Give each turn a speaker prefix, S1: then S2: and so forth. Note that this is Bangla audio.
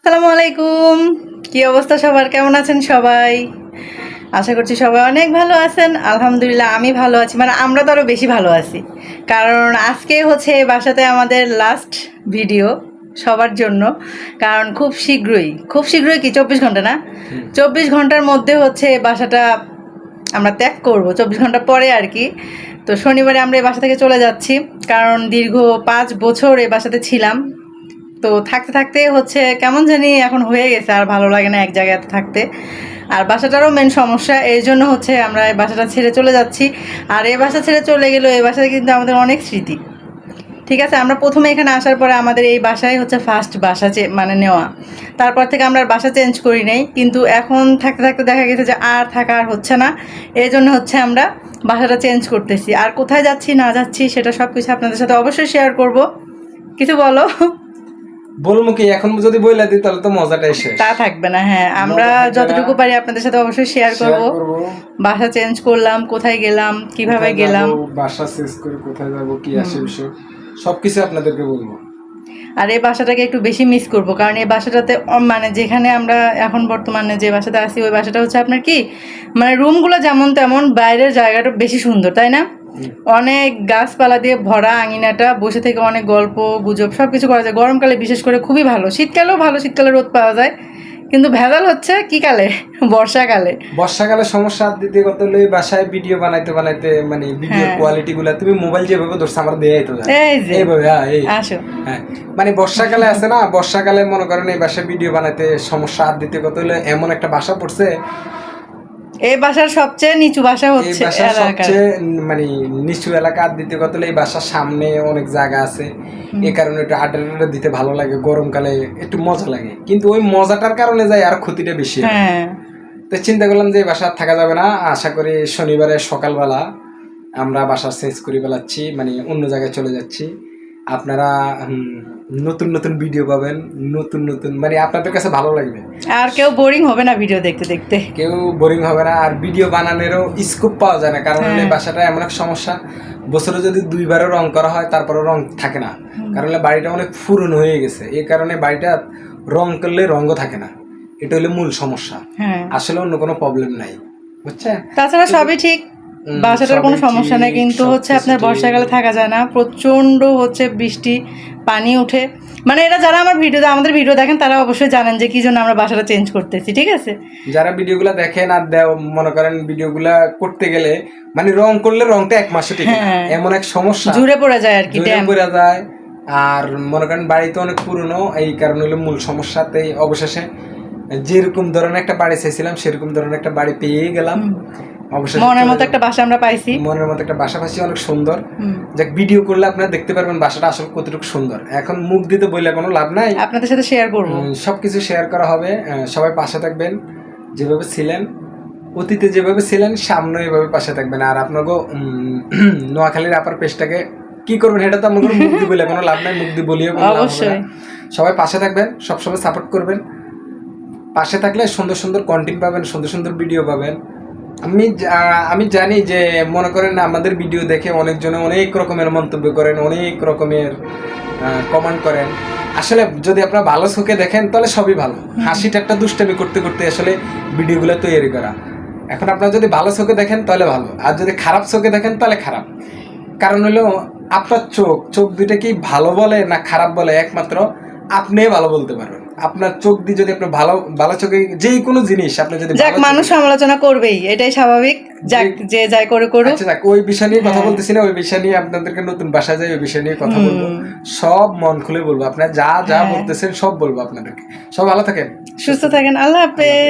S1: আসসালামু আলাইকুম। কি অবস্থা সবার, কেমন আছেন সবাই? আশা করছি সবাই অনেক ভালো আছেন। আলহামদুলিল্লাহ আমি ভালো আছি, মানে আমরা তো আরও বেশি ভালো আছি, কারণ আজকে হচ্ছে এই বাসাতে আমাদের লাস্ট ভিডিও সবার জন্য। কারণ খুব শীঘ্রই কি 24 ঘন্টা না, 24 ঘন্টার মধ্যে হচ্ছে এই বাসাটা আমরা ত্যাগ করব, 24 ঘন্টা পরে আর কি। তো শনিবারে আমরা এই বাসা থেকে চলে যাচ্ছি, কারণ দীর্ঘ 5 বছর এই বাসাতে ছিলাম। তো থাকতে থাকতে হচ্ছে কেমন জানি এখন হয়ে গেছে, আর ভালো লাগে না এক জায়গায় থাকতে। আর বাসাটারও মেন সমস্যা, এই জন্য হচ্ছে আমরা এই বাসাটা ছেড়ে চলে যাচ্ছি। আর এই বাসা ছেড়ে চলে গেলেও এই বাসায় কিন্তু আমাদের অনেক স্মৃতি। ঠিক আছে, আমরা প্রথমে এখানে আসার পরে আমাদের এই বাসায় হচ্ছে ফার্স্ট বাসা মানে নেওয়া। তারপর থেকে আমরা আর বাসা চেঞ্জ করি নাই, কিন্তু এখন থাকতে থাকতে দেখা গেছে যে আর থাকা আর হচ্ছে না। এই জন্য হচ্ছে আমরা বাসাটা চেঞ্জ করতেছি। আর কোথায় যাচ্ছি না যাচ্ছি সেটা সব কিছু আপনাদের সাথে অবশ্যই শেয়ার করব। কিছু বলো।
S2: বলবো কি, এখন যদি বইলা দিই তাহলে তো মজাটাই শেষ।
S1: তা থাকবে না। হ্যাঁ, আমরা যতটুকু পারি আপনাদের সাথে অবশ্যই শেয়ার করব। বাসা চেঞ্জ করলাম, কোথায় গেলাম, কিভাবে গেলাম,
S2: বাসা চেঞ্জ করে কোথায় যাব, কি আসে বিষয় সবকিছু আপনাদেরকে বলবো।
S1: আর এই বাসাটাকে একটু বেশি মিস করব, কারণ এই বাসাটাতে মানে যেখানে আমরা এখন বর্তমানে যে বাসাতে আছি ওই বাসাটা হচ্ছে আপনার কি, মানে রুমগুলো যেমন তেমন, বাইরের জায়গাটা বেশি সুন্দর, তাই না? অনেক গাছপালা দিয়ে ভরা আঙিনাটা, বসে থেকে অনেক গল্প গুজব সব কিছু করা যায়। গরমকালে বিশেষ করে খুবই ভালো, শীতকালেও ভালো, শীতকালে রোদ পাওয়া যায়। কিন্তু ভেজাল হচ্ছে কি কালে, বর্ষাকালে
S2: সমস্যা দিতে কত লই বাসায় ভিডিও বানাইতে বানাইতে মানে ভিডিও কোয়ালিটি গুলা তুমি মোবাইল যেভাবে ধরছ আমার দেয়াই তো এইভাবে।
S1: আসো
S2: হ্যাঁ, মানে বর্ষাকালে আছে না, বর্ষাকালে মনে করেন এই বাসায় ভিডিও বানাইতে সমস্যা আর দিতে কত হলে এমন একটা বাসা পড়ছে।
S1: এই বাসার সবচেয়ে নিচু বাসা হচ্ছে
S2: সবচেয়ে মানে নিচু এলাকা, আর দ্বিতীয় কথা হলো এই বাসার সামনে অনেক জায়গা আছে, এই কারণে একটু আড্ডা দিতে ভালো লাগে, গরমকালে একটু মজা লাগে। কিন্তু ওই মজাটার কারণে যায় আর ক্ষতিটা বেশি। তো চিন্তা করলাম যে এই বাসা থাকা যাবে না, আশা করি শনিবারে সকালবেলা আমরা বাসা চেঞ্জ করে বেলাচ্ছি, মানে অন্য জায়গায় চলে যাচ্ছি। আপনারা নতুন নতুন ভিডিও পাবেন, নতুন নতুন মানে আপনাদের কাছে ভালো লাগবে,
S1: আর কেউ বোরিং হবে না ভিডিও দেখতে দেখতে,
S2: কেউ বোরিং হবে না। আর ভিডিও বানানোরও স্কোপ পাওয়া যায় না, কারণ এই বাসাটা এমন এক সমস্যা, বছরে যদি 2বারও রং করা হয় তারপরও রং থাকে না, কারণ বাড়িটা অনেক পুরনো হয়ে গেছে। এই কারণে বাড়িটা রং করলে রঙও থাকে না, এটা হলো মূল সমস্যা। আসলে অন্য কোনো প্রবলেম নাই, বুঝছেন?
S1: তাছাড়া সবই ঠিক, বাসাটার কোনো সমস্যা নেই। কিন্তু হচ্ছে আপনার বর্ষাকালে থাকা যায় না, প্রচন্ড হচ্ছে বৃষ্টি, পানি উঠে। মানে এরা যারা আমাদের ভিডিও দেখেন তারা অবশ্যই জানেন যে কি জন্য আমরা বাসাটা চেঞ্জ করতেছি। ঠিক আছে,
S2: যারা ভিডিওগুলো দেখেন আর মনে করেন ভিডিওগুলা করতে গেলে মানে রং করলে রংটা 1 মাসে টিকে না, এমন এক সমস্যা,
S1: জুড়ে পড়ে যায় আর কি,
S2: পড়ে যায়। আর মনে করেন বাড়ি তো অনেক পুরনো, এই কারণে হলো মূল সমস্যাতেই অবশেষে যেরকম ধরনের একটা বাড়ি চাইছিলাম সেরকম ধরনের একটা বাড়ি পেয়ে গেলাম।
S1: মনের মতো একটা বাসা আমরা পাইছি,
S2: অনেক সুন্দর। যাক, ভিডিও করলে আপনারা দেখতে পারবেন বাসাটা আসলে কতটুকু সুন্দর। এখন মুখ দিতে বললে কোনো লাভ নাই,
S1: আপনাদের সাথে শেয়ার করব,
S2: সবকিছু শেয়ার করা হবে। সবাই পাশে থাকবেন, যেভাবে ছিলেন অতীতে, যেভাবে ছিলেন সামনে এভাবে পাশে থাকবেন। আর আপনাকে নোয়াখালীর আপার পেজটাকে কি করবেন সেটা তো আমাদের মুখ দিয়ে বলে কোনো লাভ নাই, মুখ দিয়ে বলিও কোনো লাভ হবে না। সবাই পাশে থাকবেন, সবসময় সাপোর্ট করবেন। পাশে থাকলে সুন্দর সুন্দর কন্টেন্ট পাবেন, সুন্দর সুন্দর ভিডিও পাবেন। আমি জানি যে মনে করেন আমাদের ভিডিও দেখে অনেকজনে অনেক রকমের মন্তব্য করেন, অনেক রকমের কমেন্ট করেন। আসলে যদি আপনারা ভালো চোখে দেখেন তাহলে সবই ভালো, হাসি ঠাট্টা দুষ্টামি করতে করতে আসলে ভিডিওগুলো তৈরি করা। এখন আপনারা যদি ভালো চোখে দেখেন তাহলে ভালো, আর যদি খারাপ চোখে দেখেন তাহলে খারাপ। কারণ হলো আপনার চোখ দুইটা কি ভালো বলে না খারাপ বলে একমাত্র আপনি ভালো বলতে পারবেন। আপনার চোখ দিয়ে যদি আপনি ভালো চোখে যে কোনো জিনিস আপনি যদি,
S1: যাক, মানুষ সমালোচনা করবেই, এটাই স্বাভাবিক, যাক যে যাই করে করুক।
S2: আচ্ছা, যাক, ওই বিষয় নিয়ে কথা বলতেছি না, ওই বিষয় নিয়ে আপনাদেরকে নতুন বাসায় যাই ওই বিষয় নিয়ে কথা বলবো, সব মন খুলে বলবো, আপনারা যা যা বলতেছেন সব বলবো আপনাদেরকে। সব ভালো থাকেন,
S1: সুস্থ থাকেন, আল্লাহ হাফেজ।